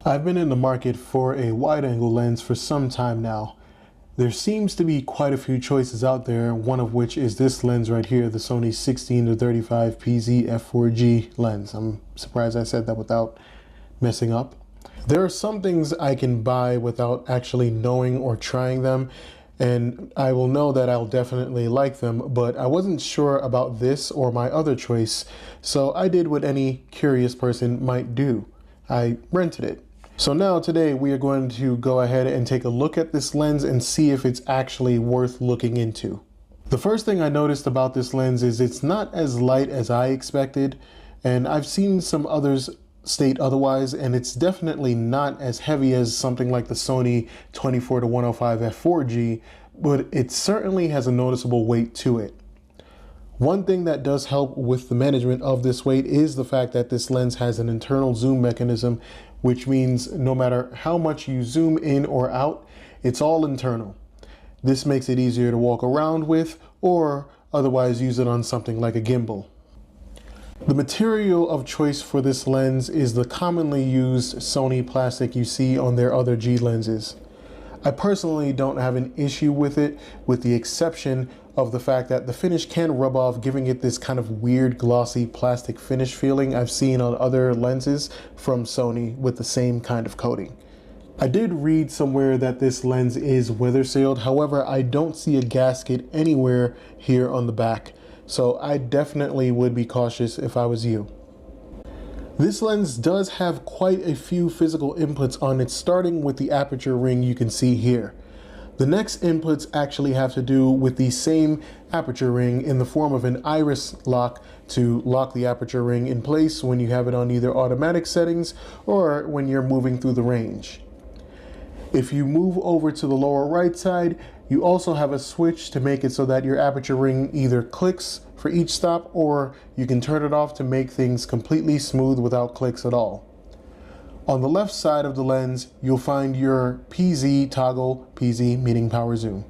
I've been in the market for a wide-angle lens for some time now. There seems to be quite a few choices out there, one of which is this lens right here, the Sony 16-35 PZ f4G lens. I'm surprised I said that without messing up. There are some things I can buy without actually knowing or trying them, and I will know that I'll definitely like them, but I wasn't sure about this or my other choice, so I did what any curious person might do. I rented it. So now today we are going to go ahead and take a look at this lens and see if it's actually worth looking into. The first thing I noticed about this lens is it's not as light as I expected, and I've seen some others state otherwise, and it's definitely not as heavy as something like the Sony 24-105 f4G, but it certainly has a noticeable weight to it. One thing that does help with the management of this weight is the fact that this lens has an internal zoom mechanism, which means no matter how much you zoom in or out, it's all internal. This makes it easier to walk around with or otherwise use it on something like a gimbal. The material of choice for this lens is the commonly used Sony plastic you see on their other G lenses. I personally don't have an issue with it, with the exception of the fact that the finish can rub off, giving it this kind of weird glossy plastic finish feeling I've seen on other lenses from Sony with the same kind of coating. I did read somewhere that this lens is weather sealed, however I don't see a gasket anywhere here on the back, so I definitely would be cautious if I was you. This lens does have quite a few physical inputs on it, starting with the aperture ring you can see here. The next inputs actually have to do with the same aperture ring in the form of an iris lock to lock the aperture ring in place when you have it on either automatic settings or when you're moving through the range. If you move over to the lower right side, you also have a switch to make it so that your aperture ring either clicks for each stop or you can turn it off to make things completely smooth without clicks at all. On the left side of the lens, you'll find your PZ toggle, PZ meaning power zoom.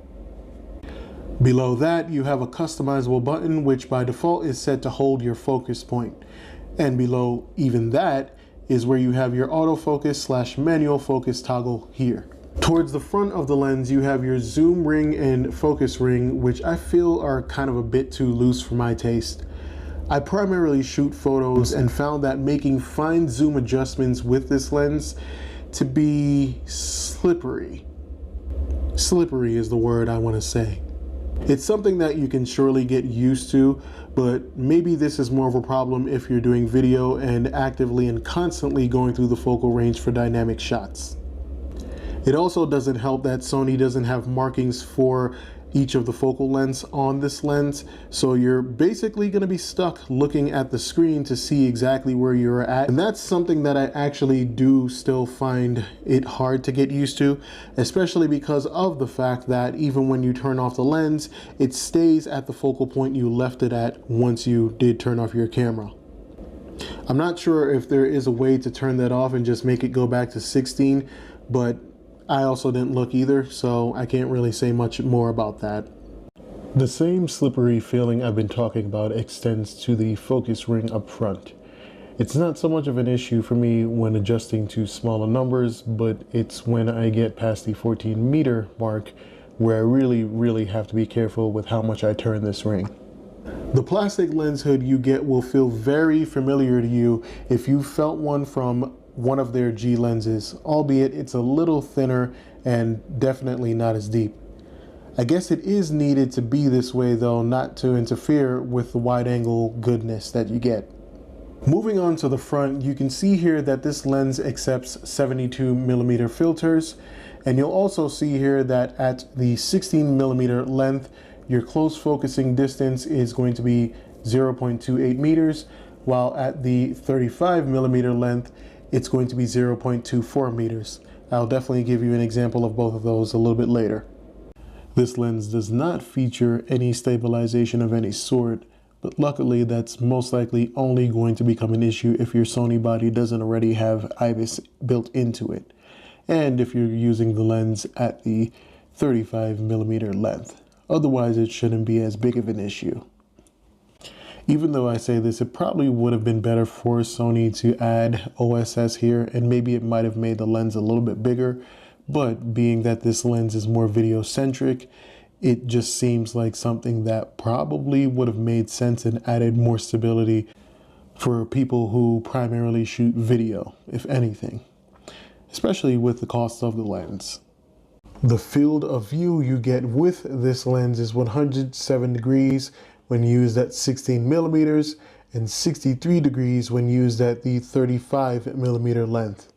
Below that, you have a customizable button which by default is set to hold your focus point. And below even that is where you have your autofocus / manual focus toggle here. Towards the front of the lens, you have your zoom ring and focus ring, which I feel are kind of a bit too loose for my taste. I primarily shoot photos and found that making fine zoom adjustments with this lens to be slippery. Slippery is the word I want to say. It's something that you can surely get used to, but maybe this is more of a problem if you're doing video and actively and constantly going through the focal range for dynamic shots. It also doesn't help that Sony doesn't have markings for each of the focal lengths on this lens, so you're basically going to be stuck looking at the screen to see exactly where you're at, and that's something that I actually do still find it hard to get used to, especially because of the fact that even when you turn off the lens, it stays at the focal point you left it at once you did turn off your camera. I'm not sure if there is a way to turn that off and just make it go back to 16, but I also didn't look either, so I can't really say much more about that. The same slippery feeling I've been talking about extends to the focus ring up front. It's not so much of an issue for me when adjusting to smaller numbers, but it's when I get past the 14 meter mark where I really have to be careful with how much I turn this ring. The plastic lens hood you get will feel very familiar to you if you felt one from one of their G lenses, albeit it's a little thinner and definitely not as deep. I guess it is needed to be this way though, not to interfere with the wide angle goodness that you get. Moving on to the front, you can see here that this lens accepts 72mm filters, and you'll also see here that at the 16mm length, your close focusing distance is going to be 0.28 meters, while at the 35mm length, it's going to be 0.24 meters. I'll definitely give you an example of both of those a little bit later. This lens does not feature any stabilization of any sort, but luckily that's most likely only going to become an issue if your Sony body doesn't already have IBIS built into it, and if you're using the lens at the 35mm length. Otherwise, it shouldn't be as big of an issue. Even though I say this, it probably would have been better for Sony to add OSS here, and maybe it might have made the lens a little bit bigger, but being that this lens is more video centric, it just seems like something that probably would have made sense and added more stability for people who primarily shoot video, if anything, especially with the cost of the lens. The field of view you get with this lens is 107 degrees when used at 16 millimeters and 63 degrees when used at the 35 millimeter length.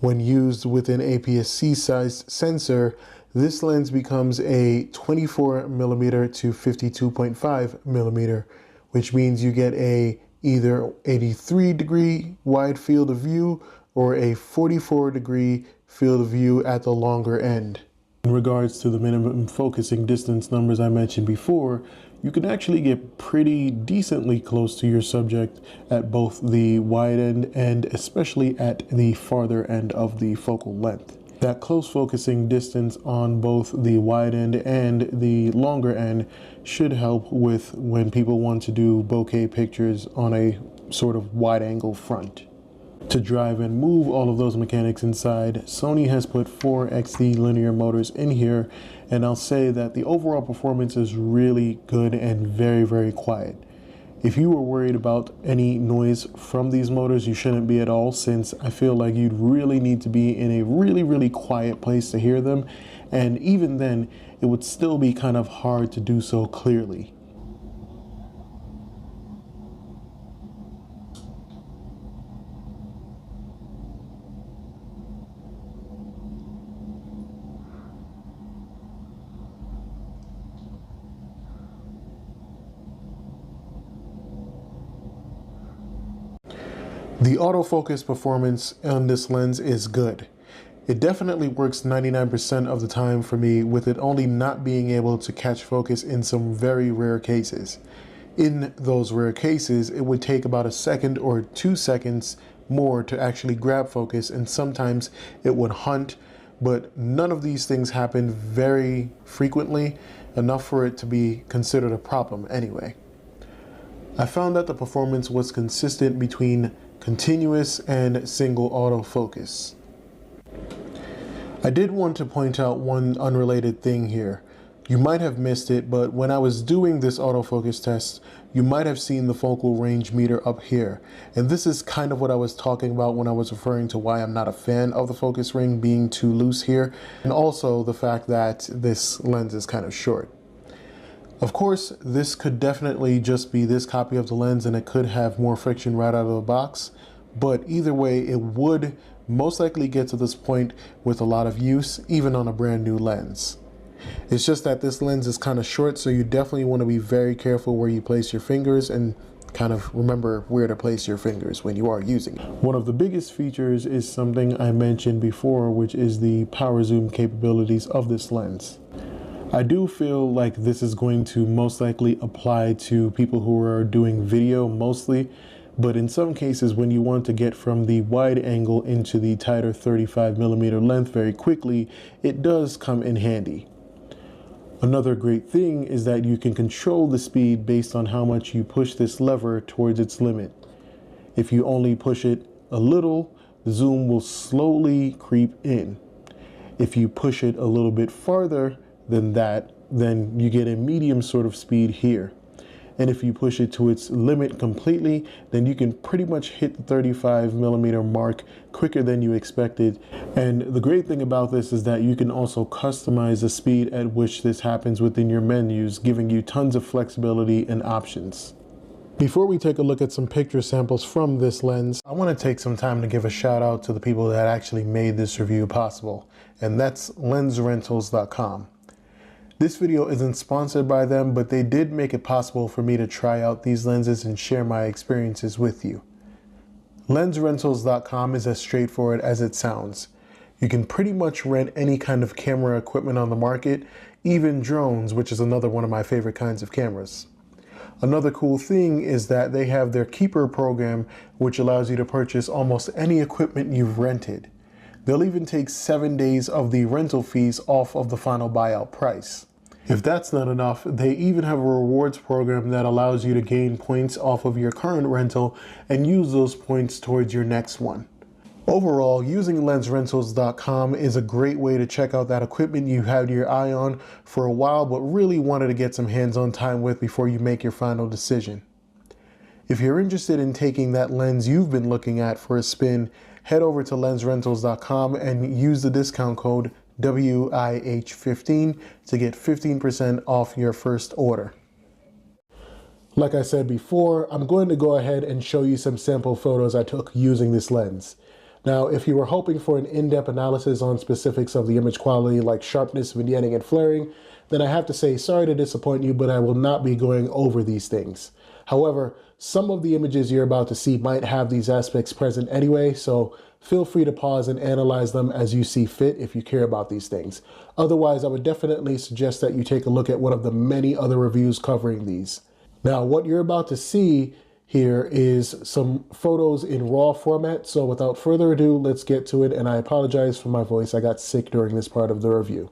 When used with an APS-C sized sensor, this lens becomes a 24 millimeter to 52.5 millimeter, which means you get a either 83 degree wide field of view or a 44 degree field of view at the longer end. In regards to the minimum focusing distance numbers I mentioned before, you can actually get pretty decently close to your subject at both the wide end and especially at the farther end of the focal length. That close focusing distance on both the wide end and the longer end should help with when people want to do bokeh pictures on a sort of wide angle front. To drive and move all of those mechanics inside, Sony has put 4 XD linear motors in here, and I'll say that the overall performance is really good and very, very quiet. If you were worried about any noise from these motors, you shouldn't be at all, since I feel like you'd really need to be in a really, really quiet place to hear them, and even then, it would still be kind of hard to do so clearly. The autofocus performance on this lens is good. It definitely works 99% of the time for me, with it only not being able to catch focus in some very rare cases. In those rare cases, it would take about a second or 2 seconds more to actually grab focus, and sometimes it would hunt, but none of these things happen very frequently, enough for it to be considered a problem anyway. I found that the performance was consistent between continuous and single autofocus. I did want to point out one unrelated thing here. You might have missed it, but when I was doing this autofocus test, you might have seen the focal range meter up here. And this is kind of what I was talking about when I was referring to why I'm not a fan of the focus ring being too loose here, and also the fact that this lens is kind of short. Of course, this could definitely just be this copy of the lens, and it could have more friction right out of the box, but either way, it would most likely get to this point with a lot of use, even on a brand new lens. It's just that this lens is kind of short, so you definitely want to be very careful where you place your fingers and kind of remember where to place your fingers when you are using it. One of the biggest features is something I mentioned before, which is the power zoom capabilities of this lens. I do feel like this is going to most likely apply to people who are doing video mostly, but in some cases when you want to get from the wide angle into the tighter 35 millimeter length very quickly, it does come in handy. Another great thing is that you can control the speed based on how much you push this lever towards its limit. If you only push it a little, the zoom will slowly creep in. If you push it a little bit farther than that, then you get a medium sort of speed here. And if you push it to its limit completely, then you can pretty much hit the 35 millimeter mark quicker than you expected. And the great thing about this is that you can also customize the speed at which this happens within your menus, giving you tons of flexibility and options. Before we take a look at some picture samples from this lens, I want to take some time to give a shout out to the people that actually made this review possible, and that's Lensrentals.com. This video isn't sponsored by them, but they did make it possible for me to try out these lenses and share my experiences with you. Lensrentals.com is as straightforward as it sounds. You can pretty much rent any kind of camera equipment on the market, even drones, which is another one of my favorite kinds of cameras. Another cool thing is that they have their Keeper program, which allows you to purchase almost any equipment you've rented. They'll even take 7 days of the rental fees off of the final buyout price. If that's not enough, they even have a rewards program that allows you to gain points off of your current rental and use those points towards your next one. Overall, using Lensrentals.com is a great way to check out that equipment you had your eye on for a while but really wanted to get some hands-on time with before you make your final decision. If you're interested in taking that lens you've been looking at for a spin, head over to Lensrentals.com and use the discount code W.I.H 15 to get 15% off your first order. Like I said before, I'm going to go ahead and show you some sample photos I took using this lens. Now, if you were hoping for an in-depth analysis on specifics of the image quality like sharpness, vignetting, and flaring, then I have to say sorry to disappoint you, but I will not be going over these things. However, some of the images you're about to see might have these aspects present anyway, so feel free to pause and analyze them as you see fit if you care about these things. Otherwise, I would definitely suggest that you take a look at one of the many other reviews covering these. Now, what you're about to see here is some photos in RAW format, so without further ado, let's get to it, and I apologize for my voice. I got sick during this part of the review.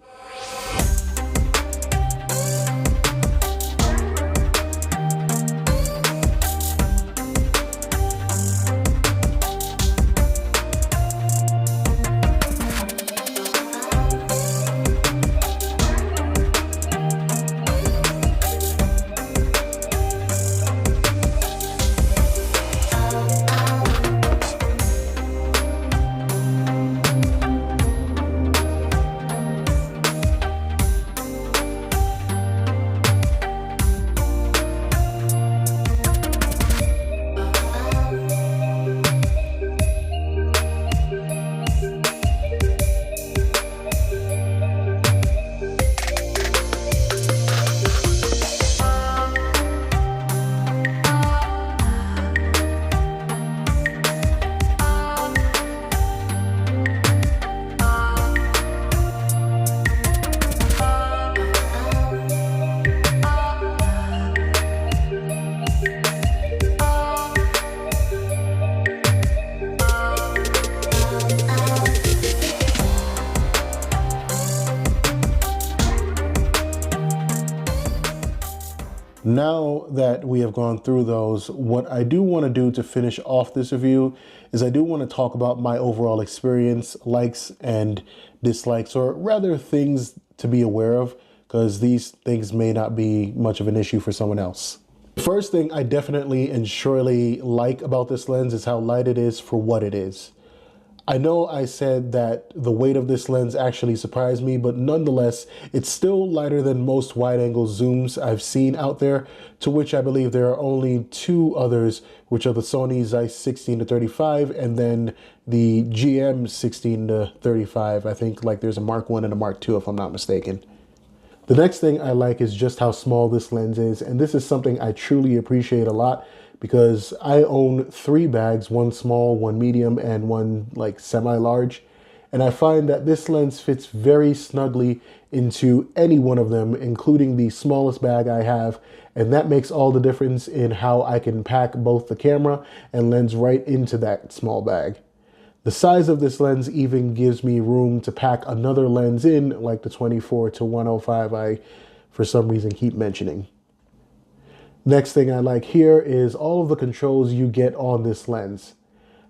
Now that we have gone through those, what I do want to do to finish off this review is I do want to talk about my overall experience, likes and dislikes, or rather things to be aware of, because these things may not be much of an issue for someone else. First thing I definitely and surely like about this lens is how light it is for what it is. I know I said that the weight of this lens actually surprised me, but nonetheless, it's still lighter than most wide-angle zooms I've seen out there, to which I believe there are only two others, which are the Sony Zeiss 16-35 and then the GM 16-35. I think like there's a Mark 1 and a Mark 2 if I'm not mistaken. The next thing I like is just how small this lens is, and this is something I truly appreciate a lot, because I own 3 bags, one small, one medium, and one like semi-large. And I find that this lens fits very snugly into any one of them, including the smallest bag I have. And that makes all the difference in how I can pack both the camera and lens right into that small bag. The size of this lens even gives me room to pack another lens in, like the 24-105 I, for some reason, keep mentioning. Next thing I like here is all of the controls you get on this lens.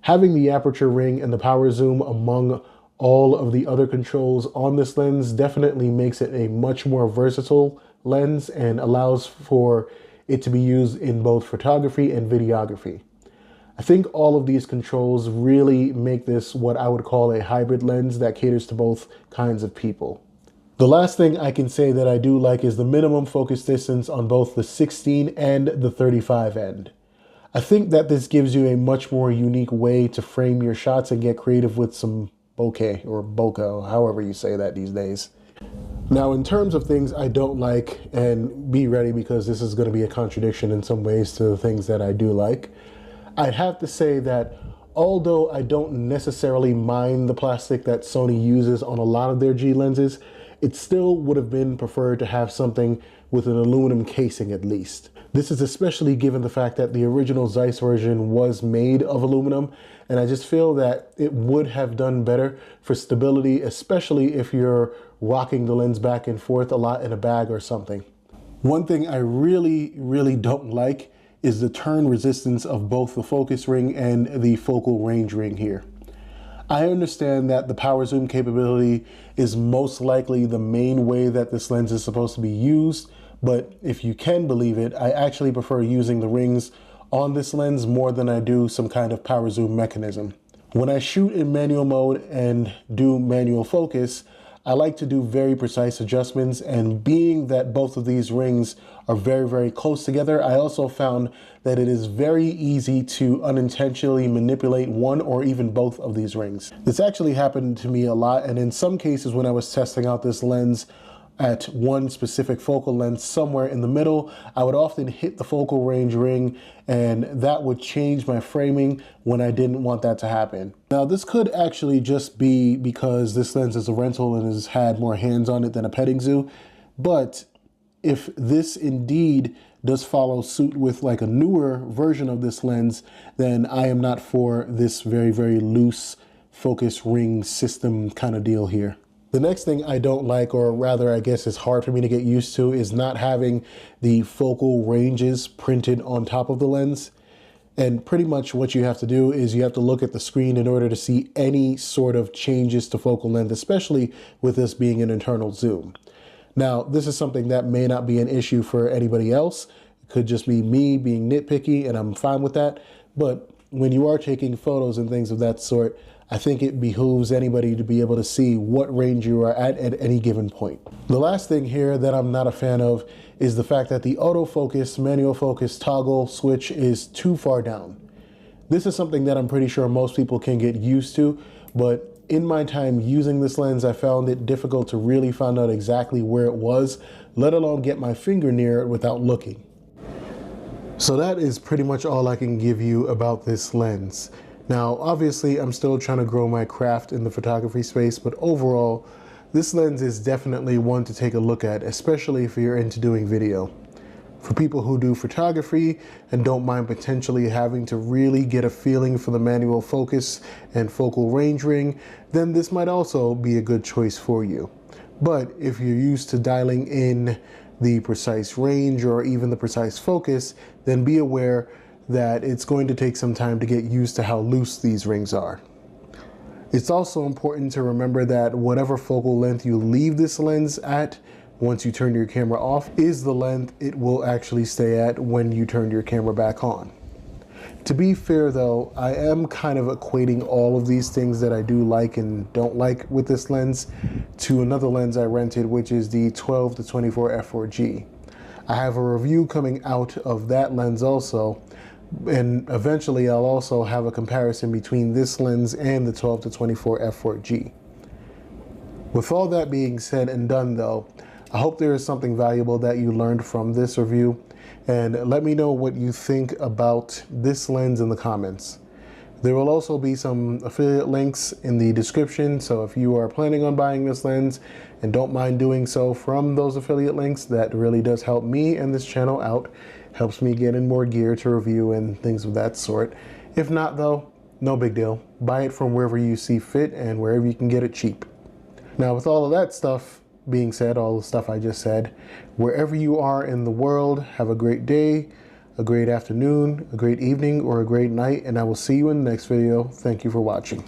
Having the aperture ring and the power zoom among all of the other controls on this lens definitely makes it a much more versatile lens and allows for it to be used in both photography and videography. I think all of these controls really make this what I would call a hybrid lens that caters to both kinds of people. The last thing I can say that I do like is the minimum focus distance on both the 16 and the 35 end. I think that this gives you a much more unique way to frame your shots and get creative with some bokeh or bokeh, however you say that these days. Now, in terms of things I don't like, and be ready because this is going to be a contradiction in some ways to the things that I do like, I'd have to say that although I don't necessarily mind the plastic that Sony uses on a lot of their G lenses, it still would have been preferred to have something with an aluminum casing at least. This is especially given the fact that the original Zeiss version was made of aluminum, and I just feel that it would have done better for stability, especially if you're rocking the lens back and forth a lot in a bag or something. One thing I really don't like is the turn resistance of both the focus ring and the focal range ring here. I understand that the power zoom capability is most likely the main way that this lens is supposed to be used, but if you can believe it, I actually prefer using the rings on this lens more than I do some kind of power zoom mechanism. When I shoot in manual mode and do manual focus, I like to do very precise adjustments, and being that both of these rings are very close together, I also found that it is very easy to unintentionally manipulate one or even both of these rings. This actually happened to me a lot, and in some cases when I was testing out this lens at one specific focal length somewhere in the middle, I would often hit the focal range ring, and that would change my framing when I didn't want that to happen. Now, this could actually just be because this lens is a rental and has had more hands on it than a petting zoo, but if this indeed does follow suit with like a newer version of this lens, then I am not for this very loose focus ring system kind of deal here. The next thing I don't like, or rather I guess is hard for me to get used to, is not having the focal ranges printed on top of the lens. And pretty much what you have to do is you have to look at the screen in order to see any sort of changes to focal length, especially with this being an internal zoom. Now, this is something that may not be an issue for anybody else. It could just be me being nitpicky, and I'm fine with that. But when you are taking photos and things of that sort, I think it behooves anybody to be able to see what range you are at any given point. The last thing here that I'm not a fan of is the fact that the autofocus manual focus toggle switch is too far down. This is something that I'm pretty sure most people can get used to, but in my time using this lens, I found it difficult to really find out exactly where it was, let alone get my finger near it without looking. So that is pretty much all I can give you about this lens. Now, obviously, I'm still trying to grow my craft in the photography space, but overall, this lens is definitely one to take a look at, especially if you're into doing video. For people who do photography and don't mind potentially having to really get a feeling for the manual focus and focal range ring, then this might also be a good choice for you. But if you're used to dialing in the precise range or even the precise focus, then be aware that it's going to take some time to get used to how loose these rings are. It's also important to remember that whatever focal length you leave this lens at once you turn your camera off is the length it will actually stay at when you turn your camera back on. To be fair though, I am kind of equating all of these things that I do like and don't like with this lens to another lens I rented, which is the 12 to 24 f4G. I have a review coming out of that lens also, and eventually I'll also have a comparison between this lens and the 12 to 24 f4G. With all that being said and done though, I hope there is something valuable that you learned from this review, and let me know what you think about this lens in the comments. There will also be some affiliate links in the description, so if you are planning on buying this lens and don't mind doing so from those affiliate links, that really does help me and this channel out. Helps me get in more gear to review and things of that sort. If not though, no big deal. Buy it from wherever you see fit and wherever you can get it cheap. Now with all of that stuff being said, all the stuff I just said, wherever you are in the world, have a great day, a great afternoon, a great evening, or a great night, and I will see you in the next video. Thank you for watching.